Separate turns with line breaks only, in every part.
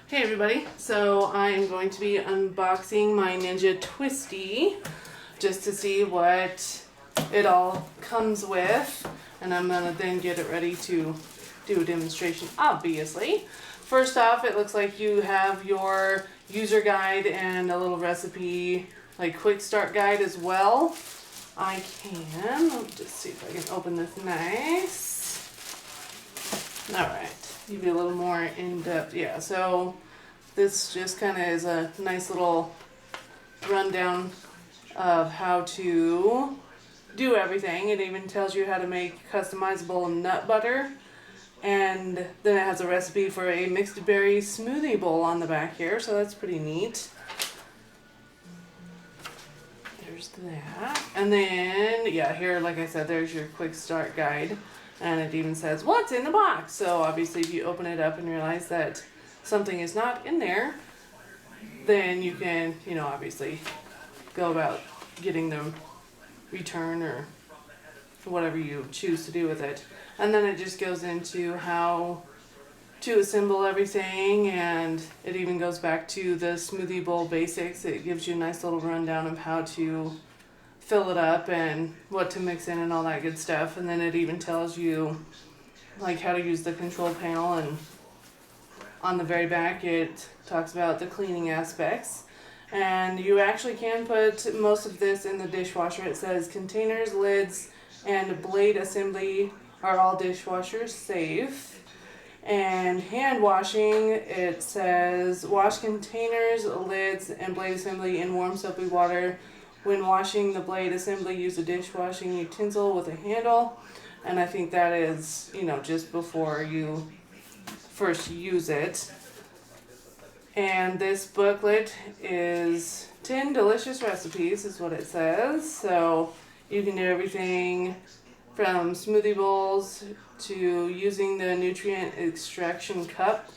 Hey everybody, so I am going to be unboxing my Ninja Twisti just to see what it all comes with, and I'm going to then get it ready to do a demonstration, obviously. First off, it looks like you have your user guide and a little recipe, like quick start guide as well. Let me just see if I can open this nice. Alright. Give you a little more in-depth. Yeah, so this just kind of is a nice little rundown of how to do everything. It even tells you how to make customizable nut butter, and then it has a recipe for a mixed berry smoothie bowl on the back here, so that's pretty neat. There's that. And then, yeah, here, like I said, there's your quick start guide. And it even says what's in the box. So obviously if you open it up and realize that something is not in there, then you can, obviously go about getting the return or whatever you choose to do with it. And then it just goes into how to assemble everything, and it even goes back to the smoothie bowl basics. It gives you a nice little rundown of how to fill it up and what to mix in and all that good stuff. And then it even tells you like how to use the control panel, and on the very back it talks about the cleaning aspects. And you actually can put most of this in the dishwasher. It says containers, lids, and blade assembly are all dishwasher safe. And hand washing, it says wash containers, lids, and blade assembly in warm soapy water. When washing the blade assembly, use a dishwashing utensil with a handle. And I think that is, just before you first use it. And this booklet is 10 delicious recipes is what it says. So you can do everything from smoothie bowls to using the nutrient extraction cup,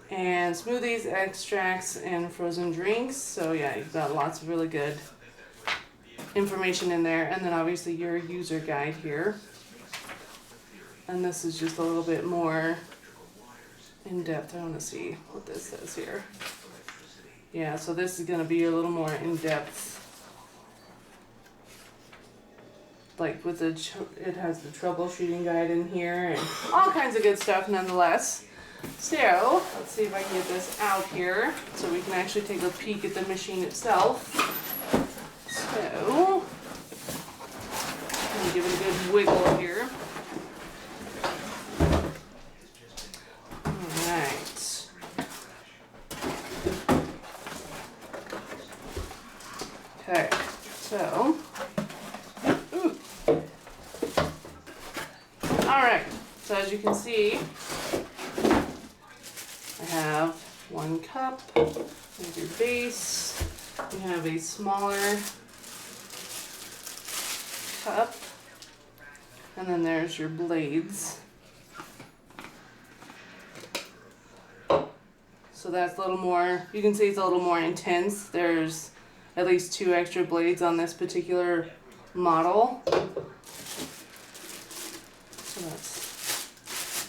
and smoothies, extracts, and frozen drinks. So yeah, you've got lots of really good information in there. And then obviously your user guide here, and this is just a little bit more in depth. I want to see what this says here. Yeah, so this is going to be a little more in depth, like with it has the troubleshooting guide in here and all kinds of good stuff nonetheless. So let's see if I can get this out here so we can actually take a peek at the machine itself. So, let me give it a good wiggle here. Alright. Okay, so. Alright, so as you can see, I have one cup, there's your base, you have a smaller cup, and then there's your blades. So that's a little more, you can see it's a little more intense. There's at least 2 extra blades on this particular model. So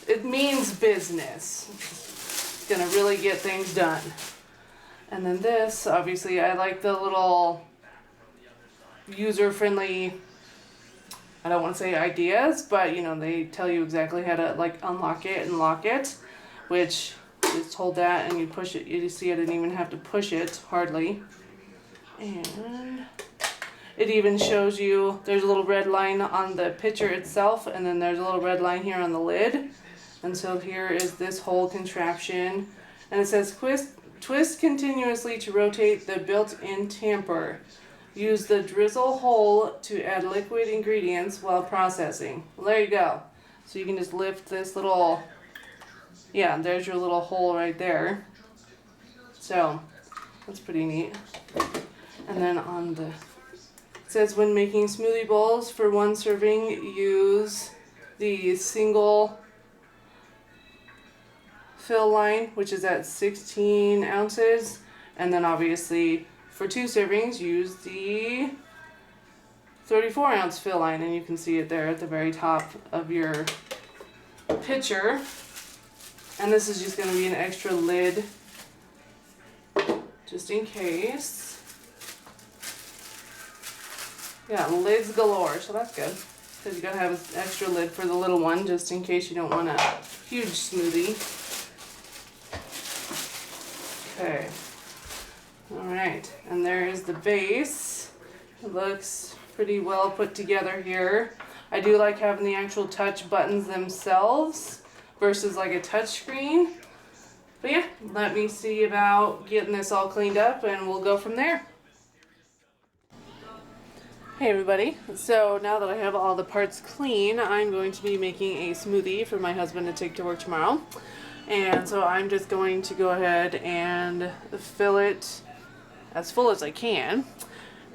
it means business. It's gonna really get things done. And then this, obviously, I like the little user-friendly, I don't want to say ideas, but they tell you exactly how to like unlock it and lock it, which just hold that and you push it. You see I didn't even have to push it, hardly. And it even shows you, there's a little red line on the pitcher itself, and then there's a little red line here on the lid. And so here is this whole contraption, and it says twist continuously to rotate the built-in tamper. Use the drizzle hole to add liquid ingredients while processing. Well, there you go. So you can just lift this little, yeah, there's your little hole right there. So that's pretty neat. And then on the, it says when making smoothie bowls for 1 serving, use the single fill line, which is at 16 ounces. And then obviously for 2 servings, use the 34-ounce fill line, and you can see it there at the very top of your pitcher. And this is just going to be an extra lid, just in case. Yeah, lids galore, so that's good. Because you got to have an extra lid for the little one, just in case you don't want a huge smoothie. Okay. Alright, and there is the base. It looks pretty well put together here. I do like having the actual touch buttons themselves versus like a touch screen. But yeah, let me see about getting this all cleaned up and we'll go from there. Hey everybody, so now that I have all the parts clean, I'm going to be making a smoothie for my husband to take to work tomorrow. And so I'm just going to go ahead and fill it as full as I can.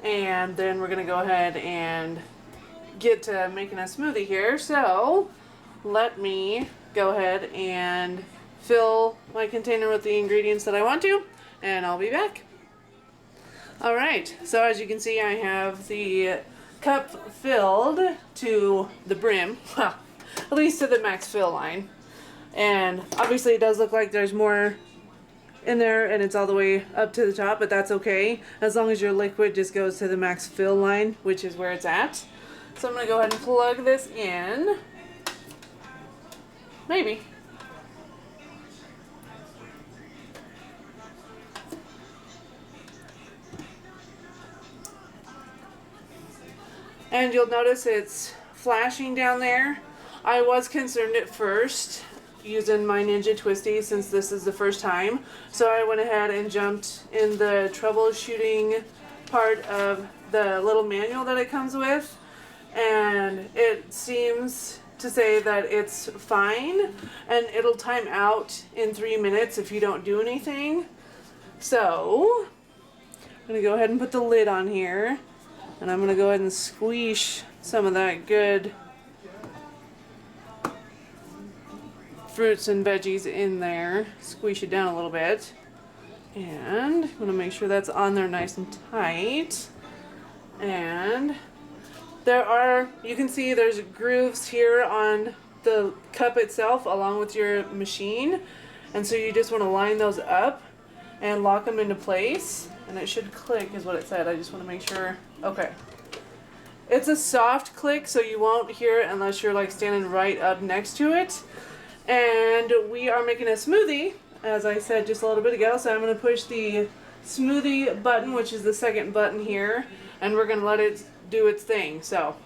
And then we're going to go ahead and get to making a smoothie here. So let me go ahead and fill my container with the ingredients that I want to, and I'll be back. Alright, so as you can see, I have the cup filled to the brim, well, at least to the max fill line. And obviously it does look like there's more in there and it's all the way up to the top, but that's okay as long as your liquid just goes to the max fill line, which is where it's at. So I'm going to go ahead and plug this in. Maybe. And you'll notice it's flashing down there. I was concerned at first using my Ninja Twisti since this is the first time. So I went ahead and jumped in the troubleshooting part of the little manual that it comes with. And it seems to say that it's fine and it'll time out in 3 minutes if you don't do anything. So I'm going to go ahead and put the lid on here. And I'm going to go ahead and squeeze some of that good fruits and veggies in there. Squeeze it down a little bit. And I'm going to make sure that's on there nice and tight. And there are, you can see there's grooves here on the cup itself along with your machine. And so you just want to line those up and lock them into place. And it should click is what it said. I just want to make sure. Okay. It's a soft click, so you won't hear it unless you're like standing right up next to it. And we are making a smoothie, as I said just a little bit ago. So I'm going to push the smoothie button, which is the second button here, and we're going to let it do its thing. So.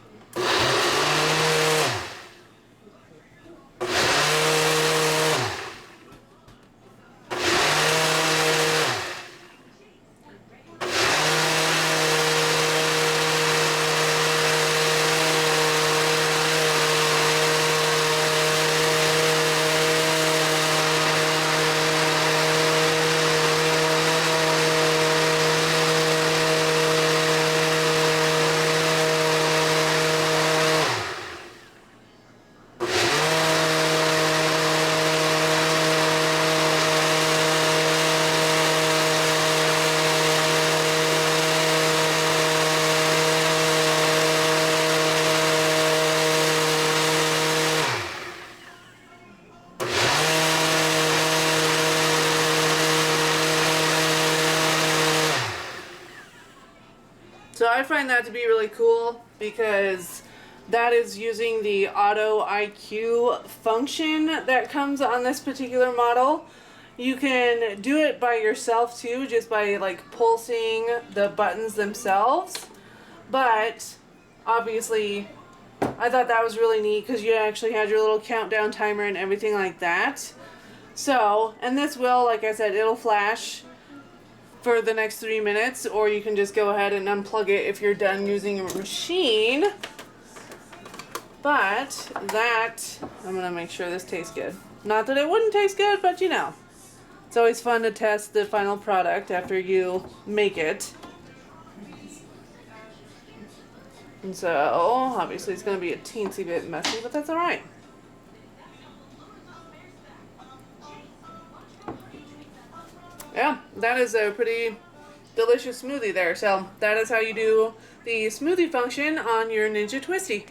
So I find that to be really cool because that is using the Auto IQ function that comes on this particular model. You can do it by yourself too, just by like pulsing the buttons themselves. But obviously I thought that was really neat because you actually had your little countdown timer and everything like that. So, and this will, like I said, it'll flash for the next 3 minutes, or you can just go ahead and unplug it if you're done using your machine. But that, I'm going to make sure this tastes good. Not that it wouldn't taste good, but you know. It's always fun to test the final product after you make it. And so, obviously it's going to be a teensy bit messy, but that's alright. Yeah, that is a pretty delicious smoothie there. So that is how you do the smoothie function on your Ninja Twisti.